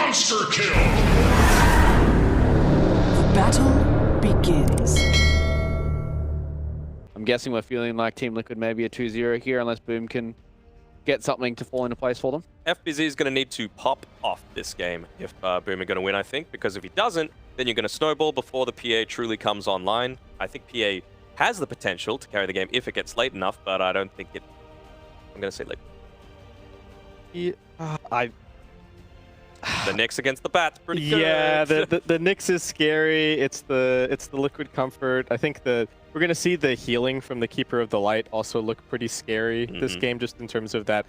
Monster kill! Battle begins. I'm guessing we're feeling like Team Liquid maybe a 2-0 here, unless Boom can get something to fall into place for them. FBZ is going to need to pop off this game if Boom are going to win, I think, because if he doesn't, then you're going to snowball before the PA truly comes online. I think PA has the potential to carry the game if it gets late enough, but I don't think it... I'm going to say Liquid. The Nyx against the Bat, pretty good. Yeah, the Nyx is scary. It's the Liquid comfort. I think we're gonna see the healing from the Keeper of the Light also look pretty scary this game, just in terms of that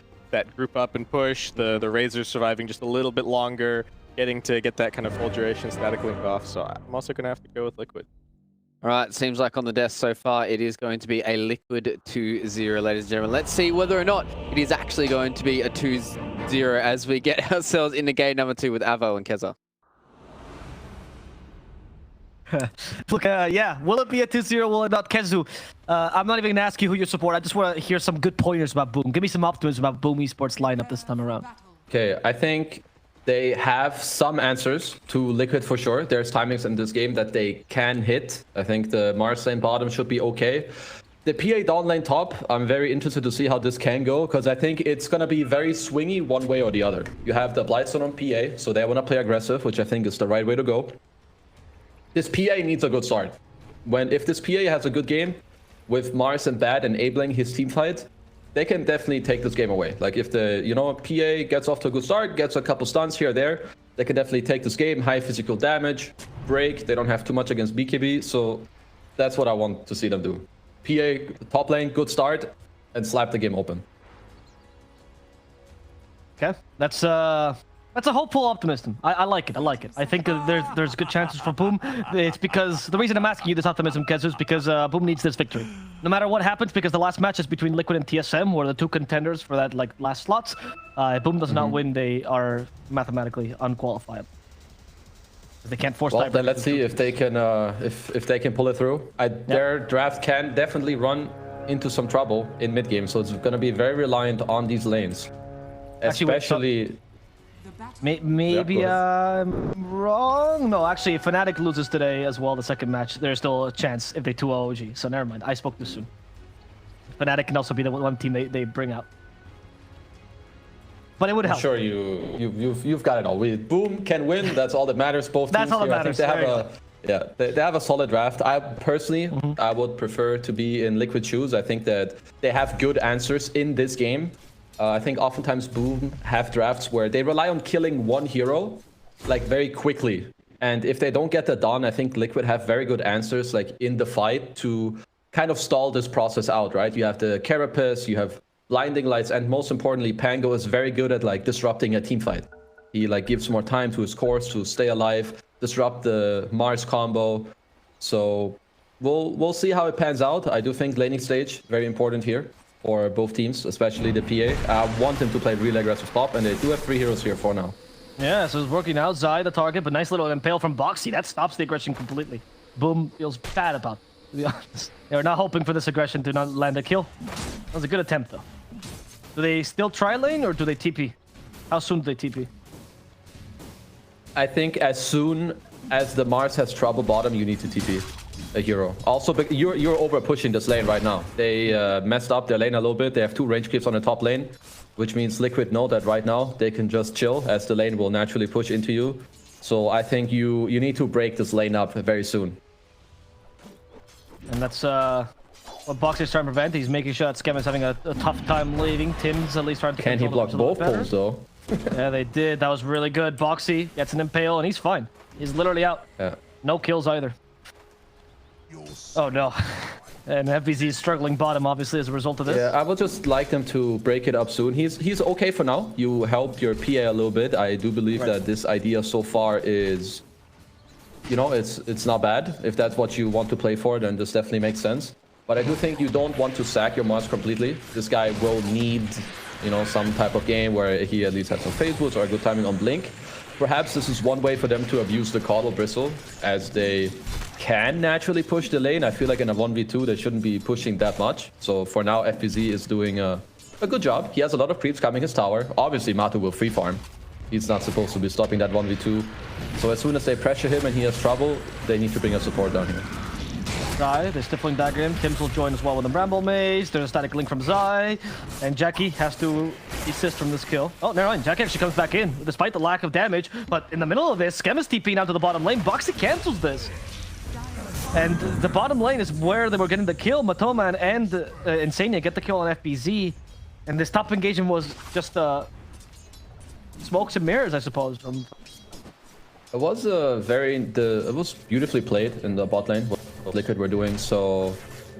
group up and push. The Razor surviving just a little bit longer, getting to get that kind of full duration static link off. So I'm also gonna have to go with Liquid. All right, seems like on the desk so far, it is going to be a Liquid 2-0, ladies and gentlemen. Let's see whether or not it is actually going to be a 2-0 as we get ourselves into game number 2 with Avo and Keza. Look, yeah, will it be a 2-0? Will it not? Kezu, I'm not even going to ask you who you support. I just want to hear some good pointers about Boom. Give me some optimism about Boom Esports lineup this time around. Okay, I think they have some answers to Liquid for sure. There's timings in this game that they can hit. I think the Mars lane bottom should be okay. The PA down lane top, I'm very interested to see how this can go, because I think it's going to be very swingy one way or the other. You have the Blightstone on PA, so they want to play aggressive, which I think is the right way to go. This PA needs a good start. If this PA has a good game with Mars and Bad enabling his team fight, they can definitely take this game away. Like if the PA gets off to a good start, gets a couple stuns here or there, they can definitely take this game. High physical damage, break. They don't have too much against BKB, so that's what I want to see them do. PA top lane, good start, and slap the game open. Okay, that's a hopeful optimism. I like it. I like it. I think there's good chances for Boom. It's because the reason I'm asking you this optimism, Kezu, is because Boom needs this victory. No matter what happens, because the last match is between Liquid and TSM, who are the two contenders for that last slots. Boom does not win, they are mathematically unqualified. They can't force. Well, then let's see if they can if they can pull it through. Their draft can definitely run into some trouble in mid game, so it's going to be very reliant on these lanes, especially. Maybe I'm wrong. No, actually, if Fnatic loses today as well, the second match, there's still a chance if they 2-0 OG. So never mind. I spoke too soon. Fnatic can also be the one team they bring out. But it would help. I'm sure you've got it all. Boom can win. That's all that matters. Both that's teams all that here. matters. I think they have a solid draft. I personally, I would prefer to be in Liquid shoes. I think that they have good answers in this game. I think oftentimes Boom have drafts where they rely on killing one hero like very quickly. And if they don't get that done, I think Liquid have very good answers like in the fight to kind of stall this process out, right? You have the Carapace, you have Blinding Lights, and most importantly, Pango is very good at like disrupting a team fight. He like gives more time to his cores to stay alive, disrupt the Mars combo. So we'll see how it pans out. I do think laning stage very important here for both teams, especially the PA. I want them to play really aggressive top, and they do have 3 heroes here for now. Yeah, so it's working out. Zai, the target, but nice little impale from Boxy. That stops the aggression completely. Boom feels bad about it, to be honest. They were not hoping for this aggression to not land a kill. That was a good attempt, though. Do they still try lane, or do they TP? How soon do they TP? I think as soon as the Mars has trouble bottom, you need to TP a hero. Also, you're over pushing this lane right now. They messed up their lane a little bit. They have 2 range creeps on the top lane, which means Liquid know that right now they can just chill as the lane will naturally push into you. So I think you need to break this lane up very soon. And that's what Boxer's trying to prevent. He's making sure that Scam is having a tough time leaving. Tim's at least trying to. Can he block both poles though? Yeah, they did. That was really good. Boxy gets an impale and he's fine. He's literally out. Yeah. No kills either. Oh no. And FBZ is struggling bottom, obviously, as a result of this. Yeah, I would just like them to break it up soon. He's okay for now. You helped your PA a little bit. I do believe that this idea so far is, it's not bad. If that's what you want to play for, then this definitely makes sense. But I do think you don't want to sack your Mars completely. This guy will need, some type of game where he at least has some phase boots or a good timing on Blink. Perhaps this is one way for them to abuse the Caudal Bristle, as they can naturally push the lane. I feel like in a 1v2 they shouldn't be pushing that much. So for now, FPZ is doing a good job. He has a lot of creeps coming his tower. Obviously, Matu will free farm. He's not supposed to be stopping that 1v2. So as soon as they pressure him and he has trouble, they need to bring a support down here. Zai, they're stippling dagger him. Tims will join as well with the Bramble Maze. There's a static link from Zai. And Jackie has to desist from this kill. Oh, never mind. Jackie actually comes back in, despite the lack of damage. But in the middle of this, Skem is TPing out to the bottom lane. Boxy cancels this. And the bottom lane is where they were getting the kill. Matoma and Insania get the kill on FBZ. And this top engagement was just smokes and mirrors, I suppose. It was it was beautifully played in the bot lane, what Liquid were doing. So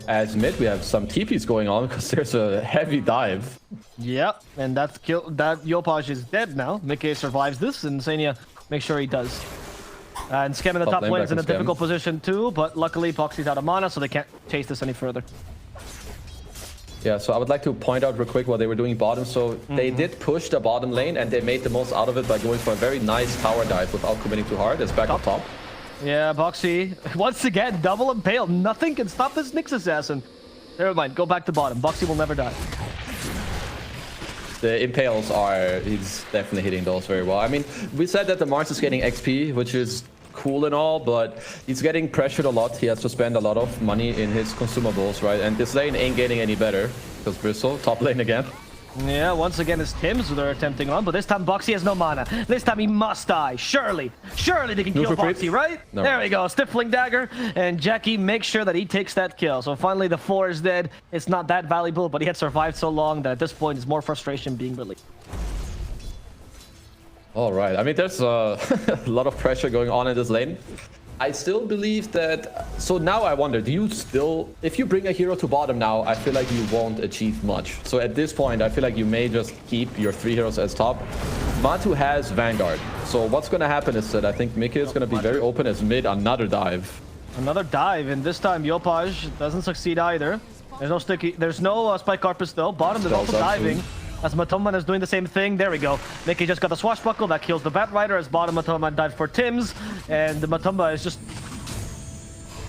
as mid, we have some TPs going on because there's a heavy dive. Yep, and that Yopaj is dead now. Mickey survives this, and Insania makes sure he does. And Skem in the top lane is in a difficult position too, but luckily Boxy's out of mana, so they can't chase this any further. Yeah, so I would like to point out real quick what they were doing bottom. So they did push the bottom lane, and they made the most out of it by going for a very nice tower dive without committing too hard. It's back up top. Yeah, Boxy, once again, double impale. Nothing can stop this Nyx assassin. Never mind, go back to bottom. Boxy will never die. The impales he's definitely hitting those very well. I mean, we said that the Mars is getting XP, which is cool and all, but he's getting pressured a lot. He has to spend a lot of money in his consumables, right? And this lane ain't getting any better because Bristle, top lane again. Yeah, once again it's Tims who they're attempting on, but this time Boxy has no mana. This time he must die. Surely they can kill Boxy, right? No. There we go, Stifling Dagger, and Jackie makes sure that he takes that kill. So finally the 4 is dead. It's not that valuable, but he had survived so long that at this point it's more frustration being released. All right, I mean, there's a lot of pressure going on in this lane. I still believe that... So now I wonder, do you still... If you bring a hero to bottom now, I feel like you won't achieve much. So at this point, I feel like you may just keep your 3 heroes as top. Matu has Vanguard. So what's going to happen is that I think Mickey is going to be very open as mid another dive. Another dive, and this time Yopaj doesn't succeed either. There's no Spike Carpus though. Bottom is also diving. As Matoman is doing the same thing. There we go. Mickey just got the swashbuckle. That kills the Bat Rider as bottom Matoman died for Tims. And the Matumba is just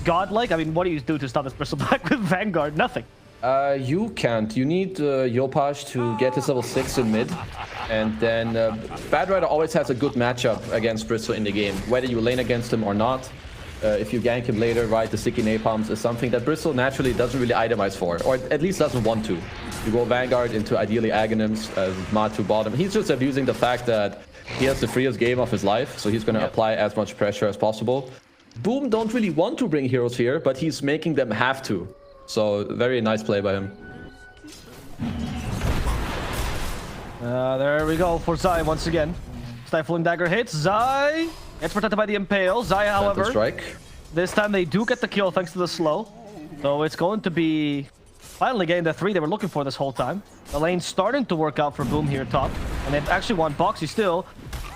godlike. I mean, what do you do to stop this Bristleback with Vanguard? Nothing. You can't. You need Yopaj to get his level 6 in mid. And then Bat Rider always has a good matchup against Bristle in the game. Whether you lane against him or not. If you gank him later, right, the sticky napalms is something that Bristle naturally doesn't really itemize for, or at least doesn't want to. You go Vanguard into ideally Aghanims as Matu bottom. He's just abusing the fact that he has the freest game of his life, so he's going to apply as much pressure as possible. Boom don't really want to bring heroes here, but he's making them have to. So very nice play by him. There we go for Zai once again. Stifling Dagger hits. Zai gets protected by the Impale. Zai, however, strike. This time they do get the kill thanks to the slow. So it's going to be finally getting the 3 they were looking for this whole time. The lane's starting to work out for Boom here top. And they actually want Boxy still.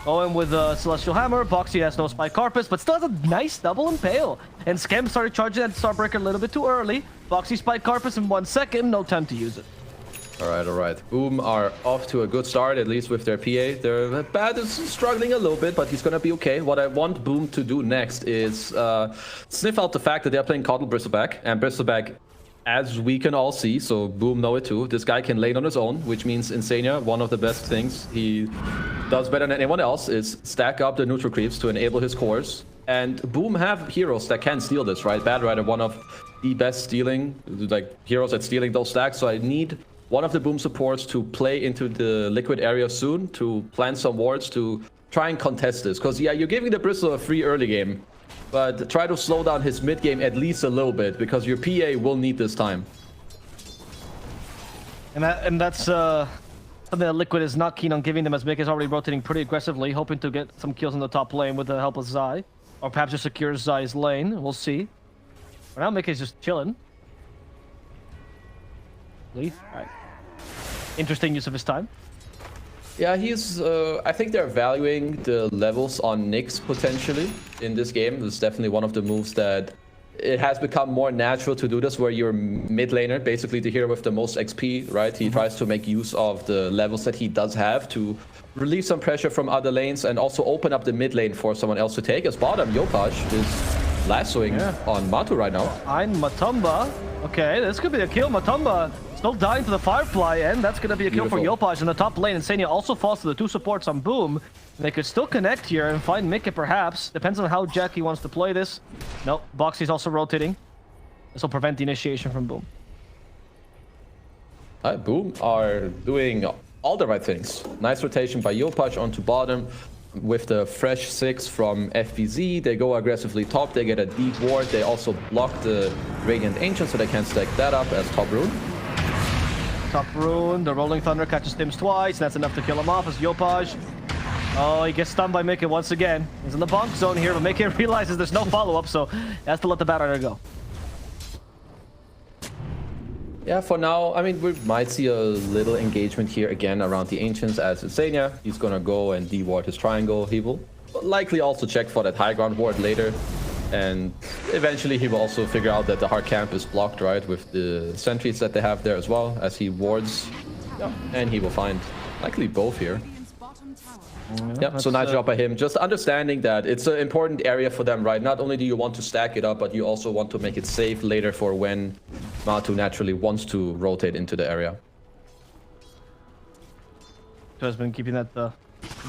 Going with Celestial Hammer. Boxy has no Spike Carpus, but still has a nice double Impale. And Skem started charging that Starbreaker a little bit too early. Boxy Spike Carpus in 1 second. No time to use it. All right. Boom are off to a good start, at least with their PA. Their Bad is struggling a little bit, but he's going to be okay. What I want Boom to do next is sniff out the fact that they're playing Coddle Bristleback. And Bristleback, as we can all see, so Boom know it too, this guy can lane on his own, which means Insania, one of the best things he does better than anyone else is stack up the neutral creeps to enable his cores. And Boom have heroes that can steal this, right? Bad Rider, one of the best stealing, like heroes at stealing those stacks. So I need one of the Boom supports to play into the Liquid area soon, to plant some wards to try and contest this. Because, yeah, you're giving the Bristle a free early game, but try to slow down his mid game at least a little bit, because your PA will need this time. And that's something that Liquid is not keen on giving them, as Mick is already rotating pretty aggressively, hoping to get some kills in the top lane with the help of Zai. Or perhaps just secure Zai's lane. We'll see. For now, Mick is just chilling. Alright. Interesting use of his time. Yeah, he's... I think they're valuing the levels on Nyx potentially in this game. This is definitely one of the moves that... It has become more natural to do this, where you're mid laner, basically the hero with the most XP, right? He tries to make use of the levels that he does have to relieve some pressure from other lanes and also open up the mid lane for someone else to take. As bottom, Yopaj is lassoing on Matu right now. I'm Matumba. Okay, this could be a kill. Matumba still dying to the Firefly, and that's going to be a kill for Beautiful. Yopaj in the top lane. Insania also falls to the 2 supports on Boom. They could still connect here and find Mickey perhaps. Depends on how Jackie wants to play this. Nope, Boxy's also rotating. This will prevent the initiation from Boom. Boom are doing all the right things. Nice rotation by Yopaj onto bottom. With the fresh 6 from FBZ, they go aggressively top. They get a deep ward. They also block the Radiant Ancient, so they can stack that up as top rune. Top rune, the Rolling Thunder catches Tims twice. That's enough to kill him off as Yopaj. Oh, he gets stunned by Mickey once again. He's in the bonk zone here, but Mickey realizes there's no follow-up, so he has to let the Batrider go. Yeah, for now, I mean, we might see a little engagement here again around the Ancients as Insania. He's gonna go and de-ward his triangle. He will likely also check for that high ground ward later. And eventually he will also figure out that the hard camp is blocked, right, with the sentries that they have there as well, as he wards. Yeah. And he will find likely both here. Yep, so nice job by him. Just understanding that it's an important area for them, right? Not only do you want to stack it up, but you also want to make it safe later for when Matu naturally wants to rotate into the area. So has been keeping that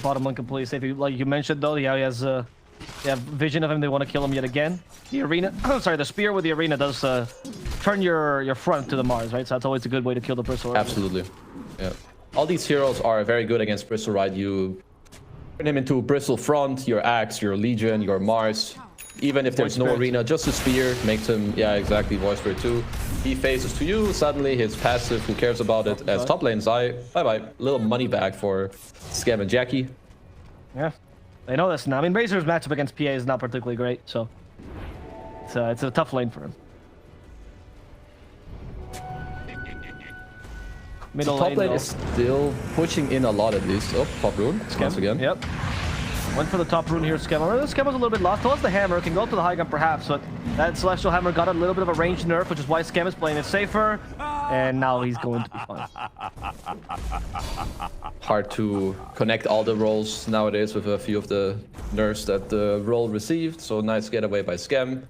bottom one completely safe. Like you mentioned, though, yeah, he has they have vision of him. They want to kill him yet again. The arena, sorry, the spear with the arena does turn your front to the Mars, right? So that's always a good way to kill the Bristle. Absolutely. Yeah. All these heroes are very good against Bristle, right? You turn him into Bristle front, your Axe, your Legion, your Mars. Even if there's no arena, just a spear makes him, yeah, exactly, Voice Spirit 2. He faces to you, suddenly his passive, who cares about it, as top lane Zai. Bye-bye. Little money back for Scam and Jackie. Yeah, they know this now. I mean, Razor's matchup against PA is not particularly great, so it's a tough lane for him. Middle top lane is still pushing in a lot at least. Oh, top rune, once again. Yep. Went for the top rune here, Scammer. The Scammer's a little bit lost. Still has the hammer, can go up to the high ground perhaps, but that Celestial Hammer got a little bit of a range nerf, which is why Scam is playing it safer, and now he's going to be fine. Hard to connect all the rolls nowadays with a few of the nerfs that the roll received, so nice getaway by Scam.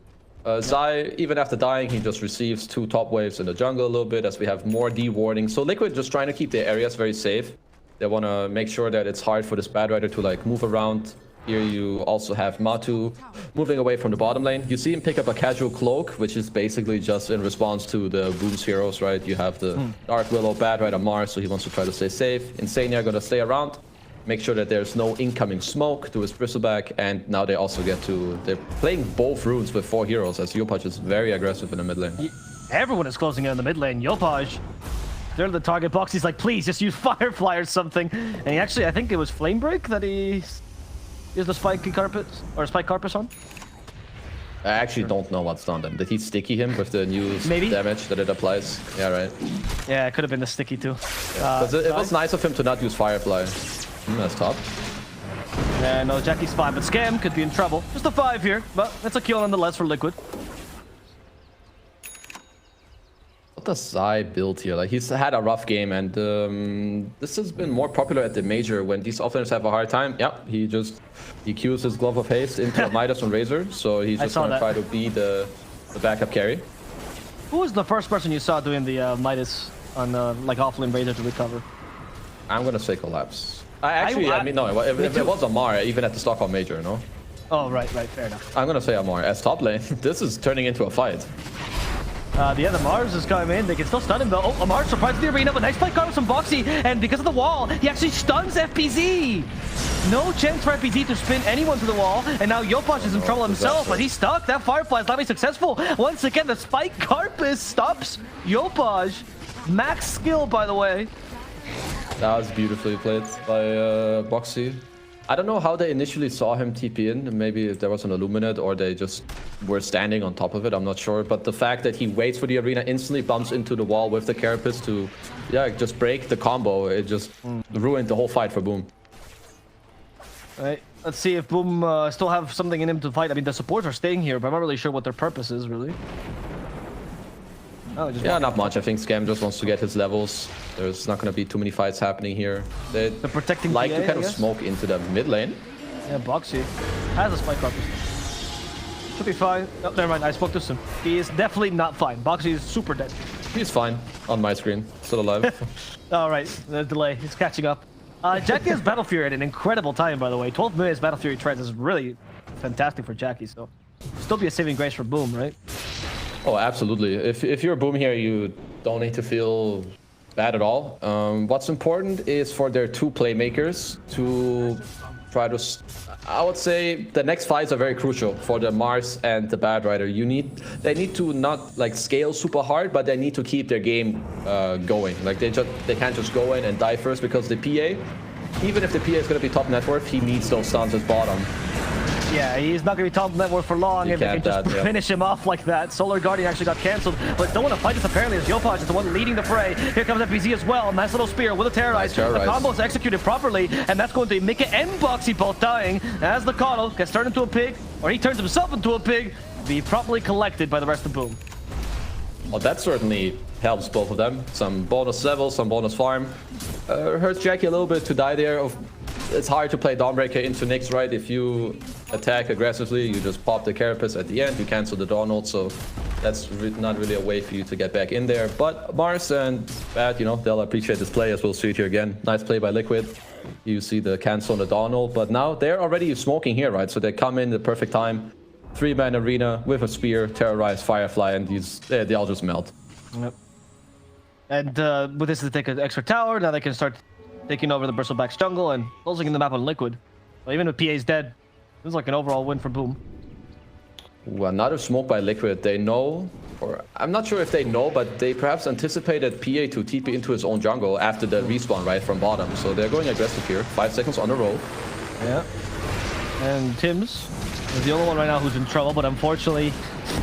Zai, even after dying, he just receives 2 top waves in the jungle a little bit as we have more de-warding. So Liquid just trying to keep their areas very safe. They want to make sure that it's hard for this Batrider to like move around. Here you also have Matu moving away from the bottom lane. You see him pick up a casual cloak, which is basically just in response to the Boom's heroes, right? You have the Dark Willow, Batrider, Mars, so he wants to try to stay safe. Insania gonna stay around, make sure that there's no incoming smoke to his Bristleback, and now they also get to... They're playing both runes with 4 heroes, as Yopaj is very aggressive in the mid lane. Everyone is closing in on the mid lane. Yopaj, they're in the target box. He's like, please, just use Firefly or something. And he actually, I think it was Flame Break that he used the Spiky Carpet, or Spike Carpet on. I actually don't know what's done then. Did he sticky him with the new damage that it applies? Yeah, right. Yeah, it could have been the sticky too. Yeah. It was nice of him to not use Firefly. That's top. Yeah, no, Jackie's fine, but Scam could be in trouble. Just a 5 here, but it's a kill nonetheless for Liquid. What does Zai build here? Like, he's had a rough game, and this has been more popular at the major when these offeners have a hard time. Yeah, he cues his Glove of Haste into a Midas on Razor, so he's just gonna try to be the backup carry. Who was the first person you saw doing the Midas on like offlane Razor to recover? I'm gonna say Collapse. I mean, no, it was Amar, even at the Stockholm Major, no? Oh, right, fair enough. I'm gonna say Amar. As top lane, this is turning into a fight. The other Mars is coming in. They can still stun him though. Oh, Amar surprises the arena, but nice play card from Boxy, and because of the wall, he actually stuns FPZ. No chance for FPZ to spin anyone to the wall, and now Yopaj is in trouble himself, but he's stuck. That Firefly is not being successful. Once again, the Spike Carpus stops Yopaj. Max skill, by the way. That was beautifully played by Boxy. I don't know how they initially saw him TP in. Maybe if there was an Illuminate or they just were standing on top of it. I'm not sure. But the fact that he waits for the arena, instantly bumps into the wall with the Carapace to, yeah, just break the combo. It just ruined the whole fight for Boom. All right, let's see if Boom still have something in him to fight. I mean, the supports are staying here, but I'm not really sure what their purpose is, really. Oh, yeah, not much. I think Scam just wants to get his levels. There's not going to be too many fights happening here. They're protecting like PA, to kind of smoke into the mid lane. Yeah, Boxy has a Spike Carpus. Should be fine. Oh, never mind. I spoke to him. He is definitely not fine. Boxy is super dead. He's fine. on my screen. Still alive. All right, the delay is catching up. Jackie has Battle Fury at an incredible time, by the way. 12 minutes Battle Fury treads is really fantastic for Jackie, so still be a saving grace for Boom, right? Oh, absolutely. If you're a Boom here, you don't need to feel bad at all. What's important is for their two playmakers to try to... I would say the next fights are very crucial for the Mars and the Bad Rider. They need to not like scale super hard, but they need to keep their game going. Like they can't just go in and die first, because the PA, even if the PA is going to be top net worth, he needs those stuns at bottom. Yeah, he's not going to be top net worth for long if they can just finish him off like that. Solar Guardian actually got cancelled, but don't want to fight this apparently, as Yopaj is the one leading the fray. Here comes FBZ as well. Nice little spear with a Terrorize. The combo is executed properly, and that's going to be Mika and Boxy both dying as the Coddle gets turned into a pig, or he turns himself into a pig, be properly collected by the rest of Boom. Well, that certainly helps both of them. Some bonus level, some bonus farm. Hurts Jackie a little bit to die there. It's hard to play Dawnbreaker into Nyx, right? If you attack aggressively, you just pop the Carapace at the end, you cancel the Dawn ult, so that's not really a way for you to get back in there. But Mars and Bad, you know, they'll appreciate this play, as we'll see it here again. Nice play by Liquid. You see the cancel on the Dawn ult, but now they're already smoking here, right? So they come in the perfect time. 3-man arena with a spear, Terrorize, Firefly, and they all just melt. Yep. And with this, they take an extra tower. Now they can start taking over the Bristleback's jungle and closing in the map on Liquid. Well, even if PA's dead, this is like an overall win for Boom. Well, another smoke by Liquid. They know, or I'm not sure if they know, but they perhaps anticipated PA to TP into his own jungle after the respawn right from bottom. So they're going aggressive here. 5 seconds on a roll. Yeah. And Tim's is the only one right now who's in trouble, but unfortunately,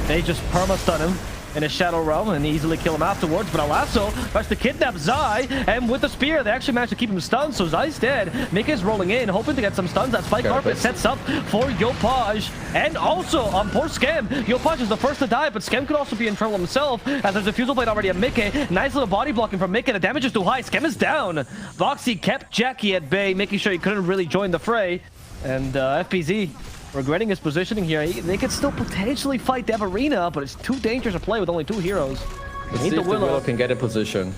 they just perma-stun him in a Shadow Realm and easily kill him afterwards. But Alasso tries to kidnap Zai, and with the spear, they actually managed to keep him stunned, so Zai's dead. Mika is rolling in, hoping to get some stuns. That Spike Carpet sets up for Yopaj, and also on poor Skem. Yopaj is the first to die, but Skem could also be in trouble himself, as there's a Fusel Blade already at Mika. Nice little body blocking from Mika. The damage is too high. Skem is down. Boxy kept Jackie at bay, making sure he couldn't really join the fray. And FPZ regretting his positioning here. They could still potentially fight Dev Arena, but it's too dangerous to play with only 2 heroes. Let's see if the Willow can get a position.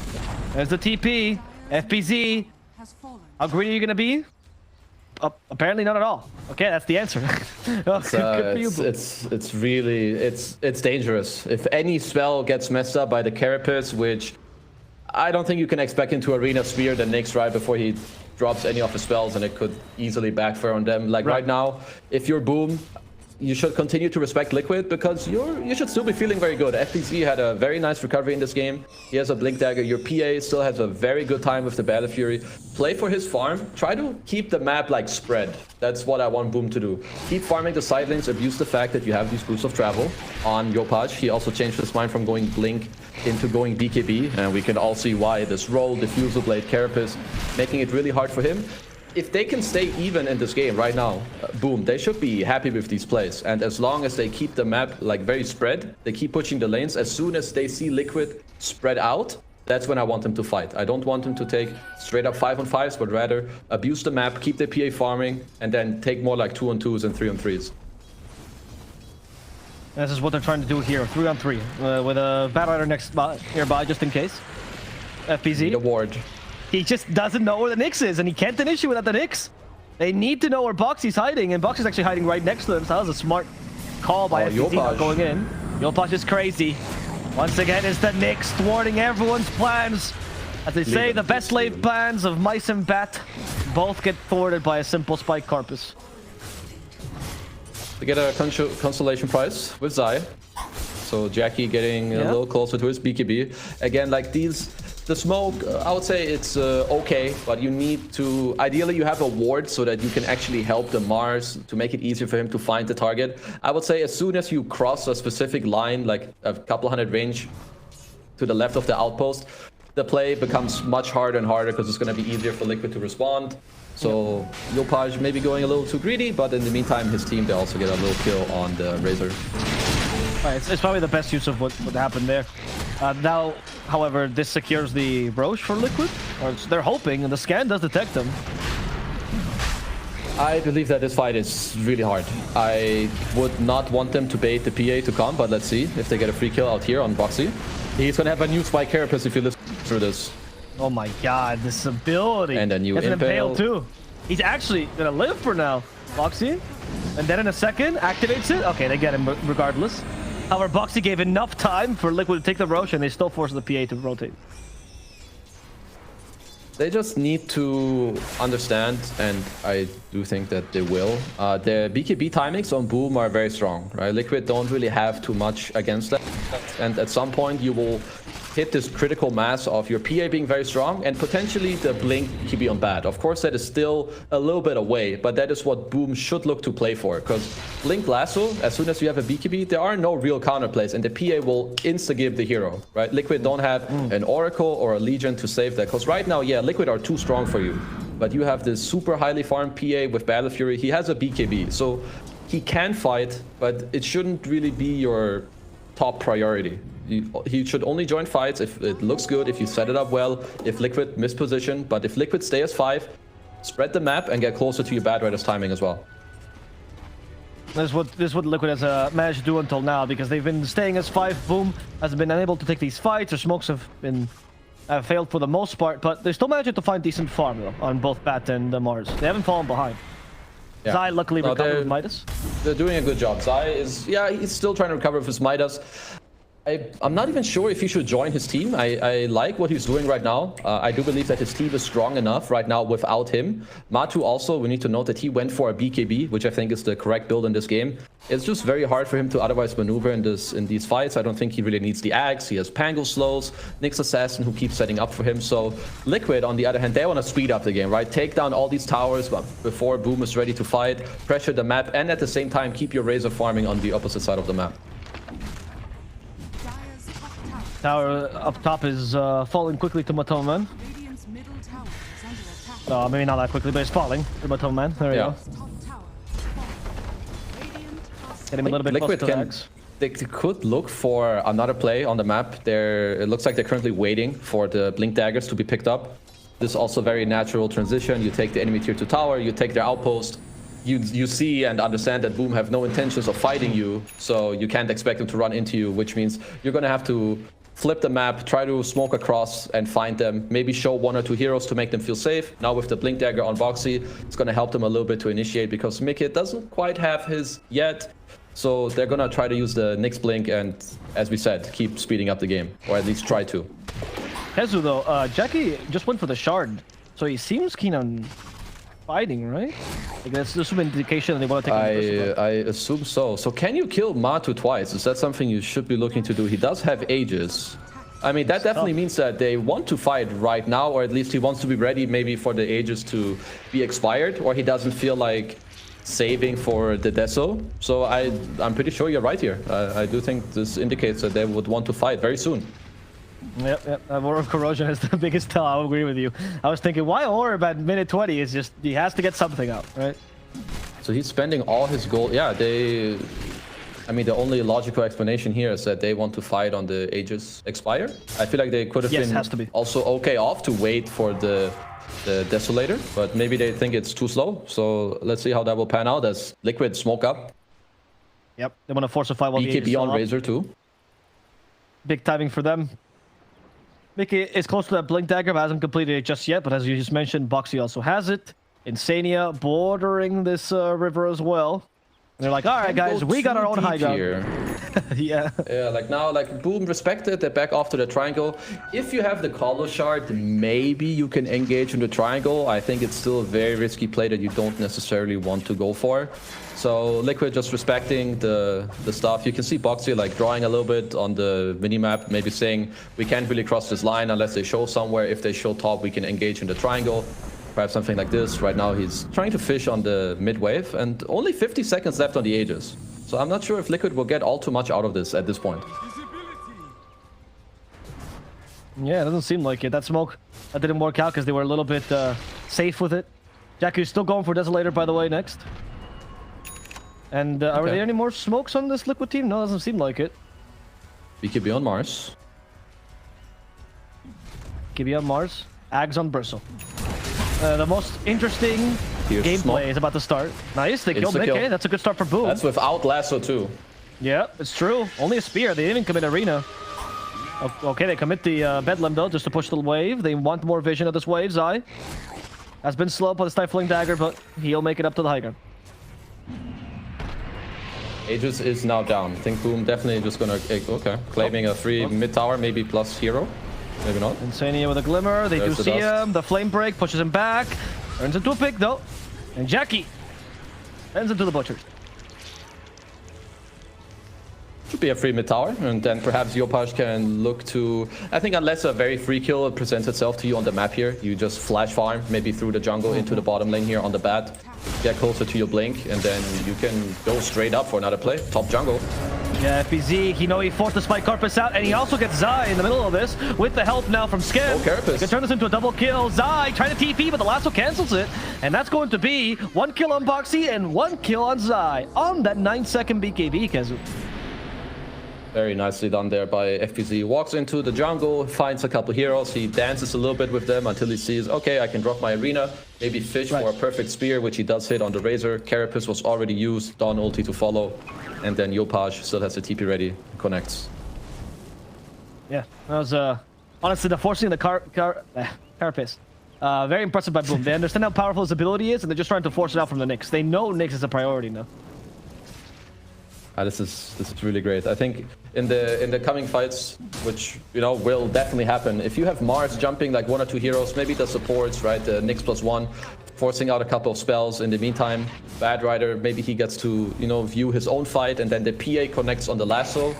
There's the TP. FPZ. How greedy are you going to be? Apparently not at all. Okay, that's the answer. It's dangerous. If any spell gets messed up by the Carapace, which I don't think you can expect him to Arena Spear the Nyx right before he drops any of his spells, and it could easily backfire on them. Like right now, if you're Boom, you should continue to respect Liquid, because you should still be feeling very good. FPZ had a very nice recovery in this game. He has a Blink Dagger. Your PA still has a very good time with the Battle Fury. Play for his farm. Try to keep the map like spread. That's what I want Boom to do. Keep farming the side lanes. Abuse the fact that you have these boosts of travel on Yopaj. He also changed his mind from going Blink into going BKB, and we can all see why. This roll, Diffusal Blade, Carapace, making it really hard for him. If they can stay even in this game right now, Boom, they should be happy with these plays. And as long as they keep the map like very spread, they keep pushing the lanes, as soon as they see Liquid spread out, that's when I want them to fight. I don't want them to take straight up 5-on-5s, but rather abuse the map, keep the PA farming, and then take more like 2-on-2s and 3-on-3s. This is what they're trying to do here, 3-on-3, with a Battle Rider nearby, just in case. FPZ. Need a ward. He just doesn't know where the Nyx is, and he can't finish it without the Nyx. They need to know where Boxy's hiding, and Boxy's actually hiding right next to them, so that was a smart call by FPZ not going in. Yopaj is crazy. Once again, it's the Nyx thwarting everyone's plans. As they say, the best laid plans of Mice and Bat both get thwarted by a simple Spike Carpus. They get a consolation prize with Zai. So Jackie getting a little closer to his BKB. Again, like the smoke, I would say it's okay, but you need to... Ideally, you have a ward so that you can actually help the Mars to make it easier for him to find the target. I would say as soon as you cross a specific line, like a couple hundred range to the left of the outpost, the play becomes much harder and harder, because it's going to be easier for Liquid to respond. So Yopaj may be going a little too greedy, but in the meantime, his team, they also get a little kill on the Razor. It's probably the best use of what happened there. Now, however, this secures the Roche for Liquid, or they're hoping, and the scan does detect them. I believe that this fight is really hard. I would not want them to bait the PA to come, but let's see if they get a free kill out here on Boxy. He's going to have a new Spike Carapace if you listen. through this. Oh my god, this ability. And a new That's an impale impale. too. He's actually gonna live for now. Boxy. And then in a second, activates it. Okay, they get him regardless. However, Boxy gave enough time for Liquid to take the Roche, and they still force the PA to rotate. They just need to understand, and I do think that they will. The BKB timings on Boom are very strong, right? Liquid don't really have too much against that. And at some point, you will hit this critical mass of your PA being very strong and potentially the Blink BKB on bad. Of course, that is still a little bit away, but that is what Boom should look to play for. Because Blink Lasso, as soon as you have a BKB, there are no real counterplays, and the PA will insta-give the hero, right? Liquid don't have an Oracle or a Legion to save that. Because right now, yeah, Liquid are too strong for you. But you have this super highly farmed PA with Battle Fury. He has a BKB, so he can fight, but it shouldn't really be your top priority. He should only join fights if it looks good, if you set it up well, if Liquid misposition. But if Liquid stay as 5, spread the map and get closer to your Bad Rider's timing as well. This is what Liquid has managed to do until now, because they've been staying as 5. Boom hasn't been unable to take these fights. Their smokes have been failed for the most part, but they're still managing to find decent farm though on both Bat and Mars. They haven't fallen behind. Yeah. Zai luckily recovered with Midas. They're doing a good job. Zai is, yeah, he's still trying to recover with his Midas. I'm not even sure if he should join his team. I like what he's doing right now. I do believe that his team is strong enough right now without him. Matu also, we need to note that he went for a BKB, which I think is the correct build in this game. It's just very hard for him to otherwise maneuver in these fights. I don't think he really needs the Axe. He has Pango slows, Nyx Assassin who keeps setting up for him. So Liquid, on the other hand, they want to speed up the game, right? Take down all these towers before Boom is ready to fight, pressure the map, and at the same time keep your Razor farming on the opposite side of the map. Tower up top is falling quickly to Matoman. Maybe not that quickly, but it's falling to Matoman. There we go. Getting a little bit closer to the Axe. They could look for another play on the map. It looks like they're currently waiting for the Blink Daggers to be picked up. This is also a very natural transition. You take the enemy tier 2 tower, you take their outpost. You see and understand that Boom have no intentions of fighting you, so you can't expect them to run into you, which means you're going to have to flip the map, try to smoke across and find them, maybe show 1 or 2 heroes to make them feel safe. Now with the Blink Dagger on Boxy, it's going to help them a little bit to initiate, because Mickey doesn't quite have his yet. So they're going to try to use the Nyx Blink and, as we said, keep speeding up the game, or at least try to. Hezu though, Jackie just went for the shard, so he seems keen on fighting, right? Like that's an indication they want to take I assume so. So can you kill Matu twice? Is that something you should be looking to do? He does have Aegis. I mean, that definitely means that they want to fight right now, or at least he wants to be ready maybe for the Aegis to be expired, or he doesn't feel like saving for the Deso. So I'm pretty sure you're right here. I do think this indicates that they would want to fight very soon. Yep. Aura of Corrosion is the biggest tell. I'll agree with you. I was thinking, why Orb at minute 20? Is just, he has to get something out, right? So he's spending all his gold. Yeah, I mean, the only logical explanation here is that they want to fight on the Aegis expire. I feel like they could have been also okay off to wait for the Desolator, but maybe they think it's too slow. So let's see how that will pan out as Liquid smoke up. Yep, they want to force a fight while the Aegis BKB on Razor too. Big timing for them. Mickey is close to that Blink Dagger, but hasn't completed it just yet. But as you just mentioned, Boxy also has it. Insania bordering this river as well. And they're like, all right, guys, we got our own high ground. Yeah. Yeah, like now, like Boom respected. They're back off to the triangle. If you have the Colo shard, maybe you can engage in the triangle. I think it's still a very risky play that you don't necessarily want to go for. So Liquid just respecting the stuff. You can see Boxy like drawing a little bit on the minimap, maybe saying we can't really cross this line unless they show somewhere. If they show top, we can engage in the triangle. Perhaps something like this. Right now he's trying to fish on the mid wave and only 50 seconds left on the Aegis. So I'm not sure if Liquid will get all too much out of this at this point. Yeah, it doesn't seem like it. That smoke that didn't work out because they were a little bit safe with it. Jackie's still going for Desolator, by the way, next. And are there any more smokes on this Liquid team? No, it doesn't seem like it. BKB on Mars. BKB on Mars. Ags on Bristle. The most interesting gameplay is about to start. Nice, they killed Mickey. That's a good start for Boom. That's without Lasso too. Yeah, it's true. Only a spear. They didn't even commit Arena. Okay, they commit the Bedlam though, just to push the wave. They want more vision of this wave. Zai has been slow by the Stifling Dagger, but he'll make it up to the high ground. Aegis is now down. I think Boom definitely just gonna... Okay, claiming a free mid-tower, maybe plus hero. Maybe not. Insania with a Glimmer. They do see him. The Flame Break pushes him back. Turns into a pick though. And Jackie ends into the Butchers. Should be a free mid-tower, and then perhaps Yopaj can look to... I think unless a very free kill presents itself to you on the map here, you just flash farm, maybe through the jungle into the bottom lane here on the bat, get closer to your blink, and then you can go straight up for another play. Top jungle. Yeah, FBZ, he forced the Spike Carpus out, and he also gets Zai in the middle of this with the help now from Skem. Oh, Carapace. He can turn this into a double kill. Zai trying to TP, but the lasso cancels it, and that's going to be 1 kill on Boxy and 1 kill on Zai on that 9-second BKB, Kezu. Very nicely done there by FPZ. Walks into the jungle, finds a couple heroes. He dances a little bit with them until he sees, okay, I can drop my arena. Maybe fish for a perfect spear, which he does hit on the Razor. Carapace was already used. Dawn ulti to follow. And then Yopaj still has the TP ready. Connects. Yeah, that was honestly the forcing the Carapace. Very impressive by Boom. They understand how powerful his ability is, and they're just trying to force it out from the Nyx. They know Nyx is a priority now. This is really great. I think in the coming fights, which will definitely happen, if you have Mars jumping like 1 or 2 heroes, maybe the supports, right, the Nyx +1, forcing out a couple of spells. In the meantime, Bad Rider, maybe he gets to view his own fight, and then the PA connects on the lasso.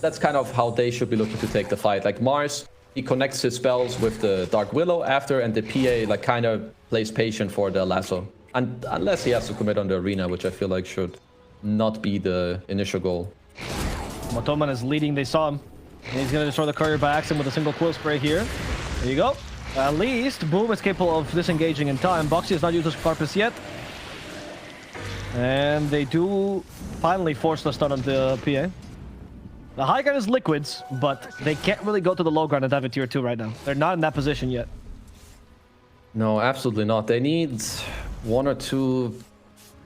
That's kind of how they should be looking to take the fight. Like Mars, he connects his spells with the Dark Willow after, and the PA like kind of plays patient for the lasso, and unless he has to commit on the arena, which I feel like should not be the initial goal. Motoman is leading. They saw him. And he's going to destroy the courier by accident with a single quill spray here. There you go. At least Boom is capable of disengaging in time. Boxy has not used his Carpus yet. And they do finally force the stun on the PA. The high ground is Liquids, but they can't really go to the low ground and dive a tier 2 right now. They're not in that position yet. No, absolutely not. They need 1 or 2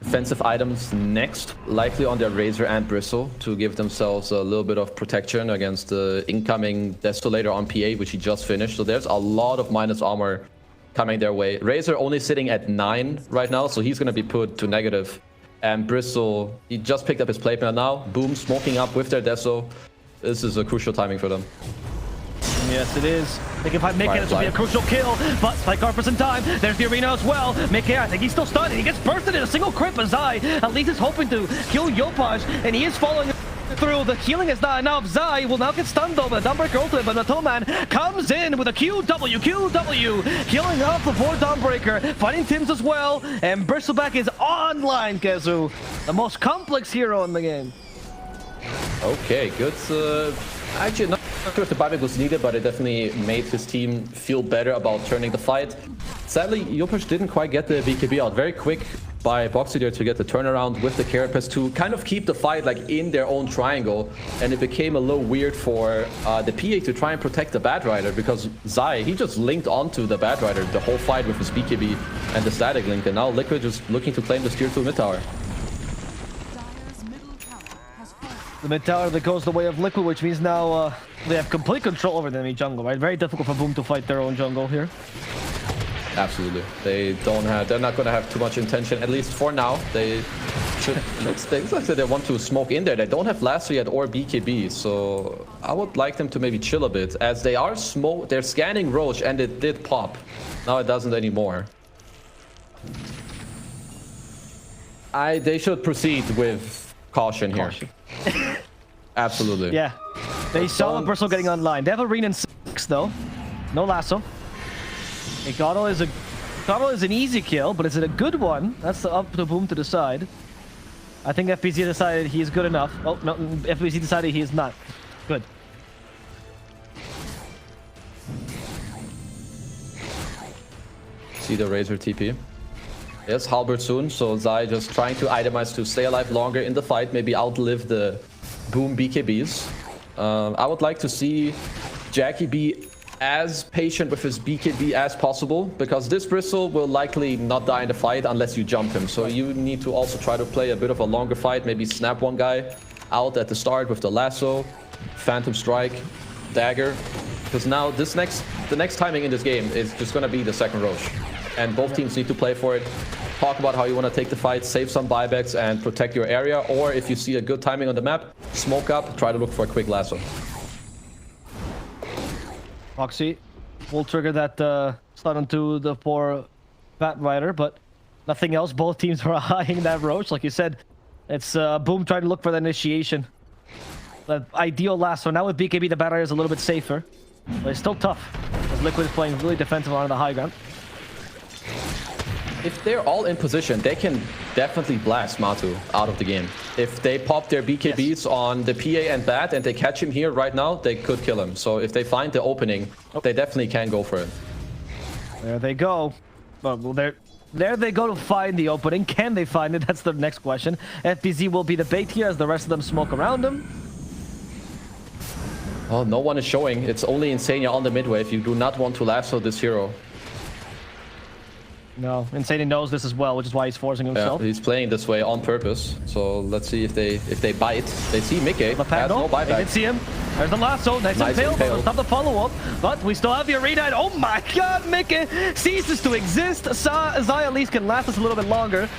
defensive items next, likely on their Razor and Bristle, to give themselves a little bit of protection against the incoming Desolator on PA, which he just finished. So there's a lot of minus armor coming their way. Razor only sitting at 9 right now, so he's going to be put to negative. And Bristle, he just picked up his plate mail now. Boom, smoking up with their Deso. This is a crucial timing for them. Yes, it is. They can find Mickey. This will be a crucial kill, but Spike Carpus in time. There's the arena as well. Mickey, I think he's still stunned. He gets bursted in a single crit, but Zai at least is hoping to kill Yopaj, and he is following through. The healing is not enough. Zai will now get stunned though, but Dawnbreaker ultimate, but Natoman comes in with a QW, killing off the poor Dawnbreaker, fighting Tims as well, and Bristleback is online, Kezu. The most complex hero in the game. Okay, good. Actually, not sure if the buyback was needed, but it definitely made his team feel better about turning the fight. Sadly, Yopaj didn't quite get the BKB out. Very quick by Boxy there to get the turnaround with the Carapace to kind of keep the fight like in their own triangle. And it became a little weird for the PA to try and protect the Bad Rider, because Zai, he just linked onto the Bad Rider the whole fight with his BKB and the static link. And now Liquid just looking to claim the tier 2 mid tower. The mid tower that goes the way of Liquid, which means now they have complete control over the enemy jungle, right? Very difficult for Boom to fight their own jungle here. Absolutely. They're not going to have too much intention, at least for now. They should, looks like they want to smoke in there. They don't have Lasso yet or BKB, so I would like them to maybe chill a bit, as they are they're scanning Roach, and it did pop. Now it doesn't anymore. They should proceed with caution here. Absolutely. Yeah. They saw the Bristle getting online. They have a Arena in 6 though. No Lasso. Mikado is an easy kill, but is it a good one? That's up to Boom to decide. I think FPZ decided he is good enough. Oh, no, FPZ decided he is not. Good. See the Razor TP. Yes, Halberd soon, so Zai just trying to itemize to stay alive longer in the fight, maybe outlive the Boom BKBs. I would like to see Jackie be as patient with his BKB as possible, because this Bristle will likely not die in the fight unless you jump him. So you need to also try to play a bit of a longer fight, maybe snap one guy out at the start with the Lasso, Phantom Strike, dagger, because now the next timing in this game is just gonna be the second Roche, and both teams need to play for it. Talk about how you want to take the fight, save some buybacks, and protect your area. Or if you see a good timing on the map, smoke up, try to look for a quick lasso. Foxy will trigger that stun onto the poor Bat Rider, but nothing else. Both teams are eyeing that Roach. Like you said, it's Boom trying to look for the initiation. The ideal lasso. Now with BKB, the Bat Rider is a little bit safer, but it's still tough, as Liquid is playing really defensive on the high ground. If they're all in position, they can definitely blast Matu out of the game. If they pop their BKBs on the PA and Bat and they catch him here right now, they could kill him. So if they find the opening, they definitely can go for it. There they go. Well, there they go to find the opening. Can they find it? That's the next question. FBZ will be the bait here as the rest of them smoke around him. Oh, no one is showing. It's only Insania on the mid wave. You do not want to lasso this hero. No, Insania knows this as well, which is why he's forcing himself. Yeah, he's playing this way on purpose. So let's see if they bite. They see Mickey. Has no they buyback. did see him. There's the lasso. Nice impale. Stop the follow-up. But we still have the arena. And oh my god, Mickey ceases to exist. Zai at least can last us a little bit longer.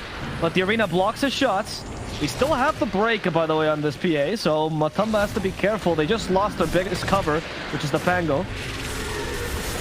But the arena blocks his shots. We still have the break, by the way, on this PA. So Matumba has to be careful. They just lost their biggest cover, which is the Pango.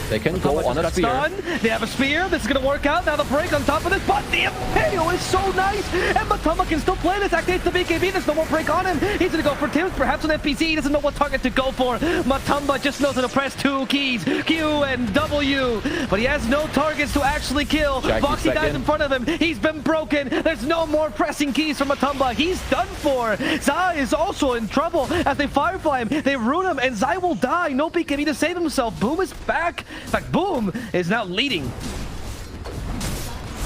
They can go on a spear. Stunned. They have a spear. This is going to work out. Now the break on top of this. But the Impale is so nice. And Matumba can still play this. Activates the BKB. There's no more break on him. He's going to go for Tim's. Perhaps an FPC. He doesn't know what target to go for. Matumba just knows how to press two keys. Q and W. But he has no targets to actually kill. Foxy dies in front of him. He's been broken. There's no more pressing keys for Matumba. He's done for. Zai is also in trouble as they Firefly him. They ruin him. And Zai will die. No BKB to save himself. Boom is back. In fact, Boom is now leading.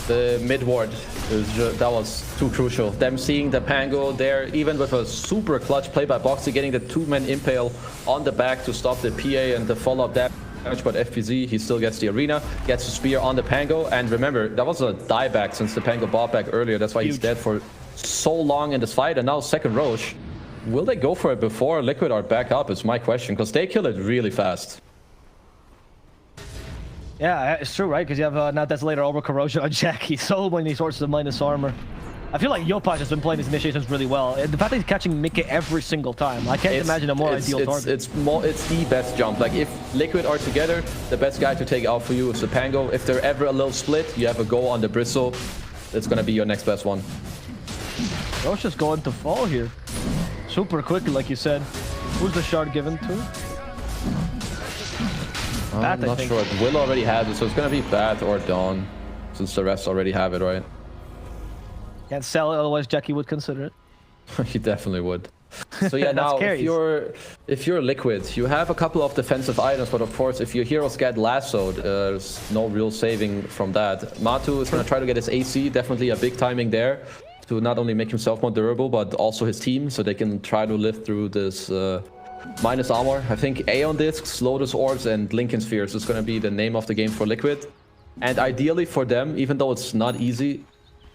The mid ward, that was too crucial. Them seeing the Pango there, even with a super clutch play by Boxy, getting the two-man impale on the back to stop the PA and the follow-up damage. But FPZ, he still gets the arena, gets the spear on the Pango. And remember, that was a dieback since the Pango bought back earlier. That's why he's dead for so long in this fight. And now second Roche. Will they go for it before Liquid are back up? It's my question, because they kill it really fast. Yeah, it's true, right? Because you have now Desolator over Corrosion on Jackie. So many sources of minus armor. I feel like Yopaj has been playing these initiations really well. The fact that he's catching Mickey every single time, I can't imagine a more ideal target. It's the best jump. Like if Liquid are together, the best guy to take out for you is the Pango. If they're ever a little split, you have a go on the Bristle. It's gonna be your next best one. Roche is going to fall here. Super quickly, like you said. Who's the shard given to? I'm not sure. Will already has it, so it's gonna be Bat or Dawn, since the rest already have it, right? Can't sell it, otherwise Jackie would consider it. He definitely would. So yeah, now if you're Liquid, you have a couple of defensive items, but of course, if your heroes get lassoed, there's no real saving from that. Matu is gonna try to get his AC, definitely a big timing there, to not only make himself more durable, but also his team, so they can try to live through this minus armor. I think Aeon Discs, Lotus Orbs, and Lincoln Spheres is going to be the name of the game for Liquid. And ideally for them, even though it's not easy,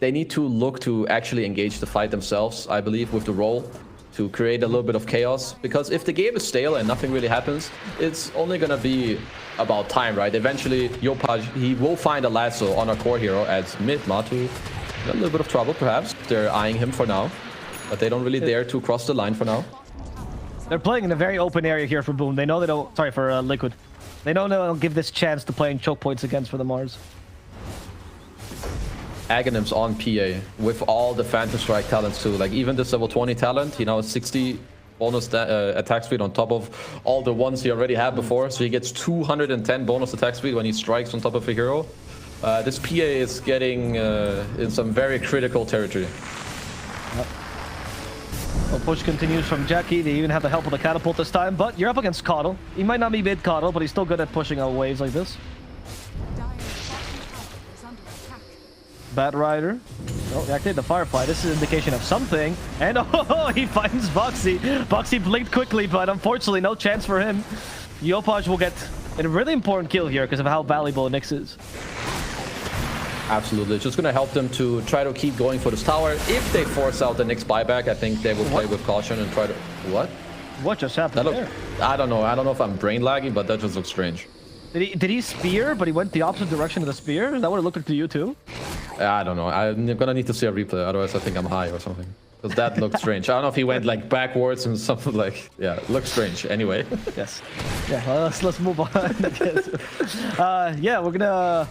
they need to look to actually engage the fight themselves, I believe, with the role, to create a little bit of chaos. Because if the game is stale and nothing really happens, it's only going to be about time, right? Eventually, Yopaj, he will find a lasso on a core hero as mid. Matu, a little bit of trouble, perhaps. They're eyeing him for now, but they don't really dare to cross the line for now. They're playing in a very open area here for Boom. They know they don't... Sorry, for Liquid. They know they'll give this chance to playing choke points against for the Mars. Aghanim's on PA with all the Phantom Strike talents too. Like even this level 20 talent, he now has 60 bonus attack speed on top of all the ones he already had before. So he gets 210 bonus attack speed when he strikes on top of a hero. This PA is getting in some very critical territory. Yep. Well, push continues from Jackie. They even have the help of the catapult this time, but you're up against Coddle. He might not be mid-Coddle, but he's still good at pushing out waves like this. Bat Rider. Oh, he activated the Firefly. This is an indication of something. And oh, he finds Boxy. Boxy blinked quickly, but unfortunately, no chance for him. Yopaj will get a really important kill here because of how valuable Nyx is. Absolutely. It's just going to help them to try to keep going for this tower. If they force out the Nyx buyback, I think they will play with caution and try to... What? What just That happened look, there? I don't know. I don't know if I'm brain lagging, but that just looks strange. Did he spear, but he went the opposite direction of the spear? Is that what it looked like to you too? I don't know. I'm gonna need to see a replay, otherwise I think I'm high or something. Because that looked strange. I don't know if he went like backwards and something like. Yeah, it looks strange. Anyway. Yes. Yeah. Well, let's move on. Yeah, we're gonna.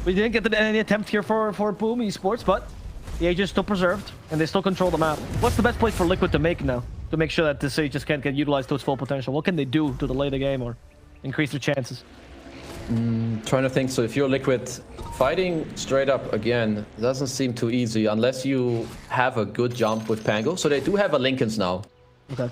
We didn't get any attempt here for Boom Esports, but the age is still preserved and they still control the map. What's the best place for Liquid to make now? To make sure that this Aegis can't get utilized to its full potential. What can they do to delay the game or increase their chances? Trying to think. So if you're Liquid, fighting straight up again doesn't seem too easy unless you have a good jump with Pango. So they do have a Lincolns now. Okay.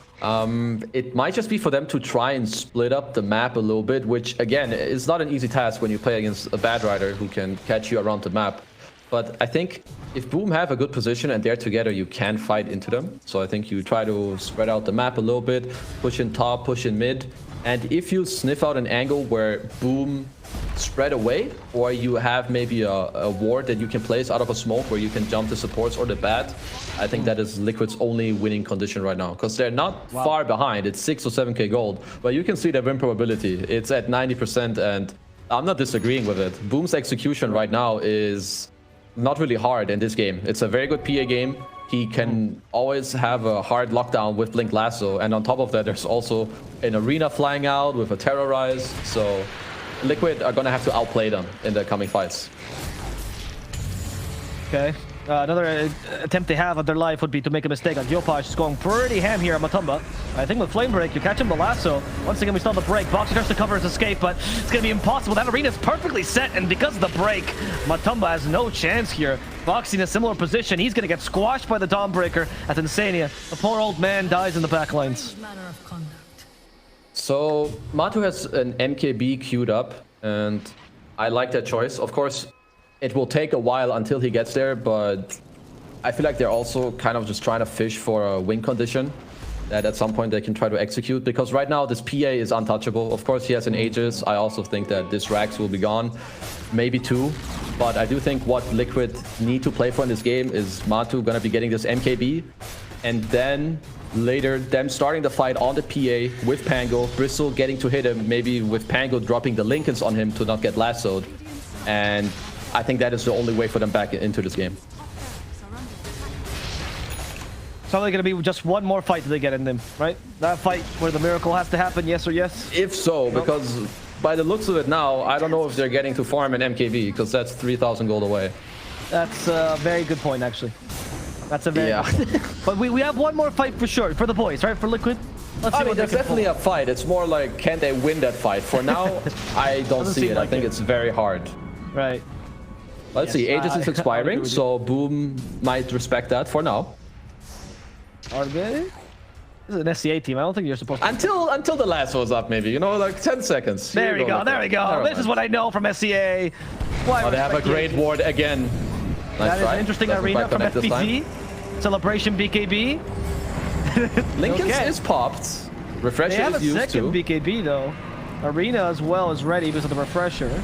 It might just be for them to try and split up the map a little bit, which again is not an easy task when you play against a bad rider who can catch you around the map. But I think if Boom have a good position and they're together, you can fight into them. So I think you try to spread out the map a little bit, push in top, push in mid. And if you sniff out an angle where Boom spread away, or you have maybe a ward that you can place out of a smoke where you can jump the supports or the bat, I think that is Liquid's only winning condition right now. Because they're not far behind. It's 6 or 7k gold. But you can see their win probability. It's at 90%, and I'm not disagreeing with it. Boom's execution right now is not really hard in this game. It's a very good PA game. He can always have a hard lockdown with Blink Lasso, and on top of that, there's also an arena flying out with a Terrorize. So Liquid are gonna have to outplay them in the coming fights. Okay. Another attempt they have of their life would be to make a mistake on Geoposh. Is going pretty ham here on Matumba. I think with Flame Break, you catch him the lasso. Once again, we saw the break. Boxer tries to cover his escape, but it's going to be impossible. That arena is perfectly set, and because of the break, Matumba has no chance here. Boxy in a similar position. He's going to get squashed by the Dawnbreaker at Insania. The poor old man dies in the backlines. So Matu has an MKB queued up, and I like that choice. Of course, it will take a while until he gets there, but I feel like they're also kind of just trying to fish for a win condition that at some point they can try to execute, because right now this PA is untouchable. Of course, he has an Aegis. I also think that this Rax will be gone, maybe two. But I do think what Liquid need to play for in this game is Matu gonna be getting this MKB, and then later them starting the fight on the PA with Pango, Bristle getting to hit him, maybe with Pango dropping the Lincolns on him to not get lassoed. And I think that is the only way for them back into this game. It's only going to be just one more fight that they get in them, right? That fight where the miracle has to happen, yes or yes? If so, because by the looks of it now, I don't know if they're getting to farm an MKB, because that's 3,000 gold away. That's a very good point, actually. That's a very good point. But we have one more fight for sure, for the boys, right? For Liquid. Let's see. I mean, there's definitely a fight. It's more like, can they win that fight? For now, I don't see it. I think it's very hard. Right. Let's see. Aegis is expiring, so Boom might respect that for now. Are they? This is an SCA team. I don't think you're supposed to. Until the lasso is up, maybe. You know, like 10 seconds. There we go. There we go. This is what I know from SCA. Oh, they have a great ward again. Nice that is try. an interesting arena from FPZ. Celebration BKB. Lincoln's is popped. Refresher they have is a used second too. BKB though. Arena as well is ready because of the refresher.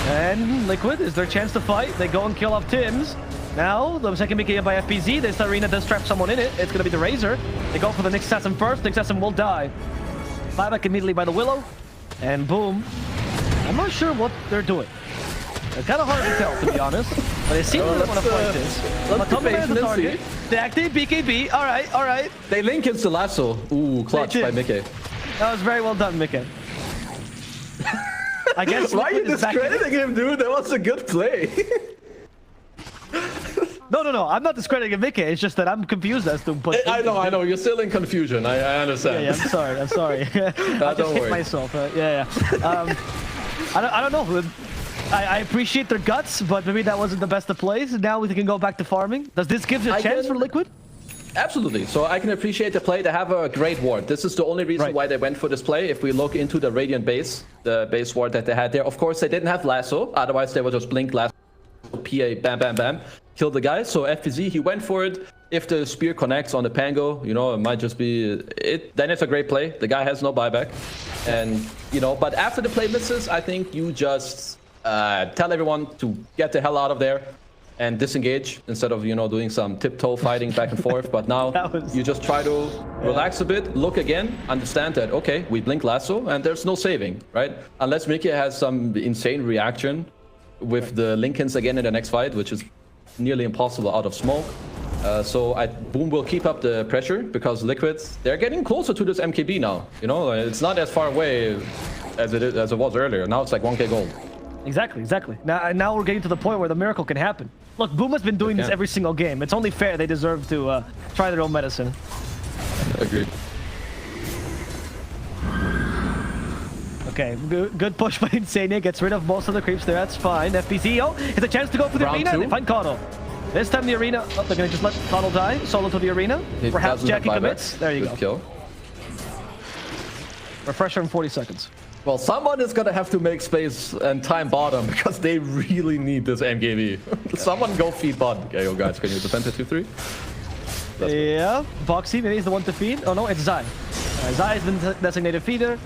And Liquid is their chance to fight. They go and kill off Tims. Now, the second BKB by FPZ. This arena does trap someone in it. It's going to be the Razor. They go for the Nyx Assassin first. Nyx Assassin will die. Buyback immediately by the Willow. And boom. I'm not sure what they're doing. It's kind of hard to tell, to be honest. But they seem to want to fight this. Matumba is the target. They activate BKB. All right, all right. They link into lasso. Ooh, clutch by Mickey. That was very well done, Mickey. I guess. Why are you discrediting him, dude? That was a good play. No. I'm not discrediting Mickey. It's just that I'm confused as to. But I know. You're still in confusion. I understand. Yeah, I'm sorry. I just hit myself. Yeah. I don't know. I appreciate their guts, but maybe that wasn't the best of plays. Now we can go back to farming. Does this give a chance for Liquid? Absolutely. So I can appreciate the play. They have a great ward. This is the only reason why they went for this play. If we look into the Radiant base, the base ward that they had there, of course they didn't have lasso. Otherwise they would just blink lasso, PA, bam, bam, bam, kill the guy. So FPZ, he went for it. If the spear connects on the Pango, you know, it might just be it. Then it's a great play. The guy has no buyback, and you know. But after the play misses, I think you just tell everyone to get the hell out of there. and disengage instead of, you know, doing some tiptoe fighting back and forth. But now you just try to relax a bit, look again, understand that, okay, we blink lasso and there's no saving, right? Unless Mickey has some insane reaction with the Lincolns again in the next fight, which is nearly impossible out of smoke. So Boom will keep up the pressure because Liquid, they're getting closer to this MKB now. You know, it's not as far away as it was earlier. Now it's like 1k gold. Exactly. Now we're getting to the point where the miracle can happen. Look, Boom has been doing this every single game. It's only fair they deserve to try their own medicine. Agreed. Okay, good push by Insane. Gets rid of most of the creeps there. That's fine. FPZ, it's a chance to go for the Round arena. two. They find Connell. This time the arena, they're going to just let Connell die. Solo to the arena. He Perhaps doesn't have Jackie buyback. commits. There you Good go. Kill. Refresher in 40 seconds. Well, someone is gonna have to make space and time bottom because they really need this MKB. Someone go feed bot. Okay, yo guys, can you defend the 2-3? Yeah, Boxy, maybe he's the one to feed. Oh no, it's Zai. Zai has been designated feeder.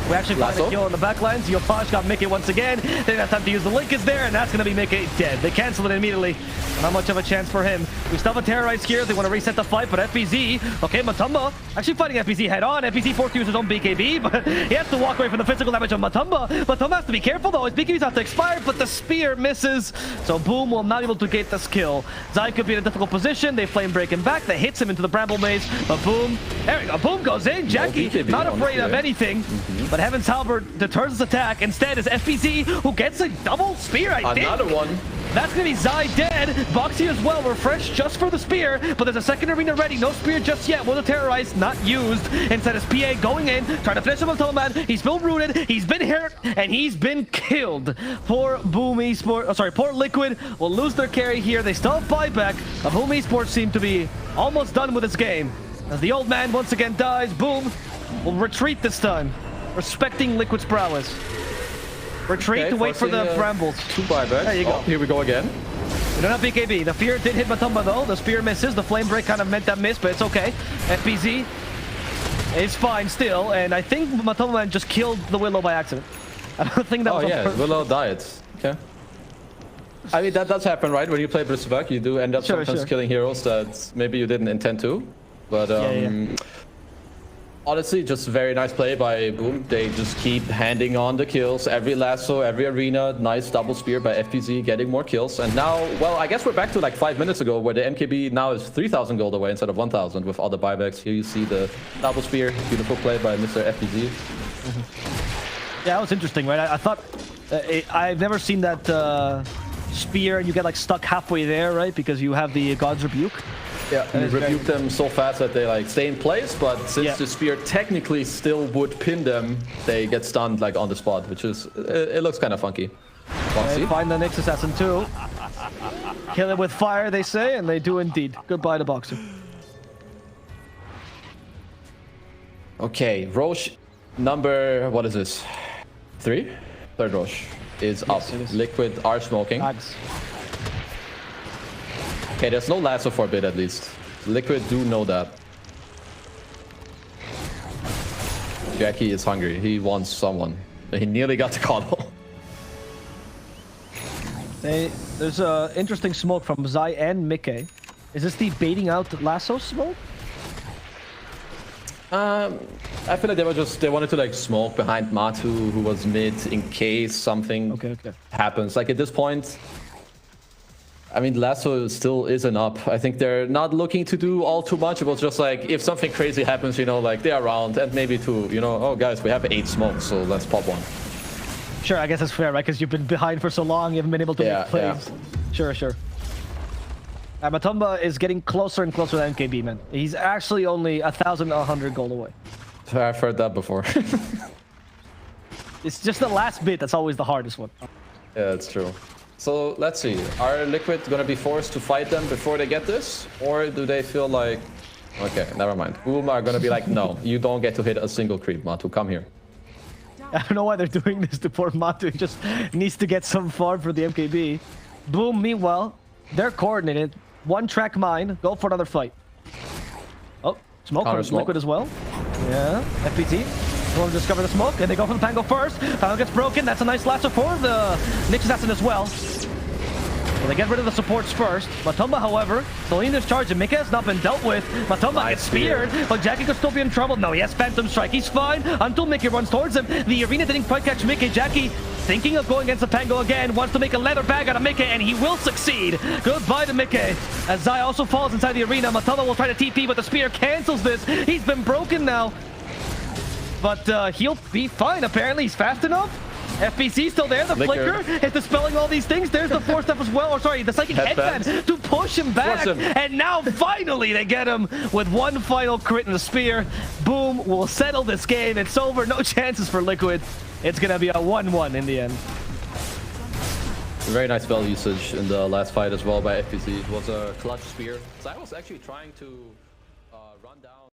We actually find a kill on the back lines. Yopaj got Mickey once again. They didn't have time to use the link is there, and that's going to be Mickey dead. They cancel it immediately. Not much of a chance for him. We still have a Terrorize here. They want to reset the fight, but FBZ, okay, Matumba actually fighting FBZ head on. FBZ forced to use his own BKB, but he has to walk away from the physical damage of Matumba. Matumba has to be careful though. His BKB's have to expire, but the spear misses. So Boom will not be able to get this kill. Zai could be in a difficult position. They flame break him back. That hits him into the Bramble Maze, but Boom, there we go. Boom goes in. Jackie, not afraid of anything, but Heaven's Halberd deters his attack. Instead is FBZ, who gets a double spear, I think. Another one. That's gonna be Zai dead. Boxy as well, refreshed just for the spear, but there's a second arena ready. No spear just yet. Will the Terrorize not used? Instead is PA going in, trying to finish him with Toman. He's been rooted, he's been hurt, and he's been killed. Poor Boom Esports, poor Liquid will lose their carry here. They still have buyback. But Boom Esports seem to be almost done with this game. As the old man once again dies, Boom will retreat this time, respecting Liquid's prowess. Retreat to wait for the brambles. 2 buybacks. There you go. Oh, here we go again. We don't have BKB. The fear did hit Matumba though. The spear misses. The flame break kind of meant that miss, but it's okay. FBZ is fine still, and I think Matumba just killed the Willow by accident. I don't think that was on purpose. Willow died. Okay. I mean, that does happen, right? When you play Bristleback, you do end up sometimes killing heroes that maybe you didn't intend to. But honestly, just very nice play by Boom. They just keep handing on the kills. Every lasso, every arena, nice double spear by FPZ, getting more kills. And now, well, I guess we're back to like 5 minutes ago, where the MKB now is 3,000 gold away instead of 1,000 with all the buybacks. Here you see the double spear. Beautiful play by Mr. FPZ. Yeah, that was interesting, right? I thought... I've never seen that spear and you get like stuck halfway there, right? Because you have the God's Rebuke. Yeah, and you rebuke them so fast that they like stay in place, but since the spear technically still would pin them, they get stunned like on the spot, which is, it looks kind of funky. They find the Nyx Assassin too. Kill it with fire, they say, and they do indeed. Goodbye to Boxer. Okay, Roche number, what is this? 3? Third Roche is up. Liquid are smoking. Mags. Okay, there's no lasso for a bit at least. Liquid do know that. Jackie is hungry. He wants someone. He nearly got the call. There's a interesting smoke from Zai and Mickey. Is this the baiting out lasso smoke? I feel like they wanted to like smoke behind Matu, who was mid, in case something happens. Like at this point, I mean, lasso still isn't up. I think they're not looking to do all too much. It was just like, if something crazy happens, you know, like they're around, and maybe to, you know, oh guys, we have 8 smokes, so let's pop one. Sure, I guess that's fair, right? Because you've been behind for so long, you haven't been able to make plays. Sure. Matumba is getting closer and closer to MKB, man. He's actually only 1,100 gold away. I've heard that before. It's just the last bit that's always the hardest one. Yeah, it's true. So let's see. Are Liquid gonna be forced to fight them before they get this? Or do they feel like... Okay, never mind. Boom are gonna be like, no, you don't get to hit a single creep, Matu. Come here. I don't know why they're doing this to poor Matu. He just needs to get some farm for the MKB. Boom, meanwhile, they're coordinated. One track mine. Go for another fight. Oh, smoke from Liquid as well. Yeah, FPT. They want to discover the smoke, and they go for the Pango first. Pango gets broken. That's a nice lasso for the Nyx Assassin as well. they get rid of the supports first. Matumba, however, still in this charge, and Mika has not been dealt with. Matumba gets speared, but Jackie could still be in trouble. No, he has Phantom Strike. He's fine until Mickey runs towards him. The arena didn't quite catch Mickey. Jackie, thinking of going against the Pango again, wants to make a leather bag out of Mickey, and he will succeed. Goodbye to Mickey. As Zai also falls inside the arena, Matumba will try to TP, but the spear cancels this. He's been broken now. But he'll be fine, apparently. He's fast enough. FBC still there. The flicker is dispelling all these things. There's the force step as well. Or sorry, the psychic headband to push him back. And now finally they get him with one final crit in the spear. Boom will settle this game. It's over. No chances for Liquid. It's going to be a 1-1 in the end. Very nice spell usage in the last fight as well by FPC. It was a clutch spear. So I was actually trying to run down.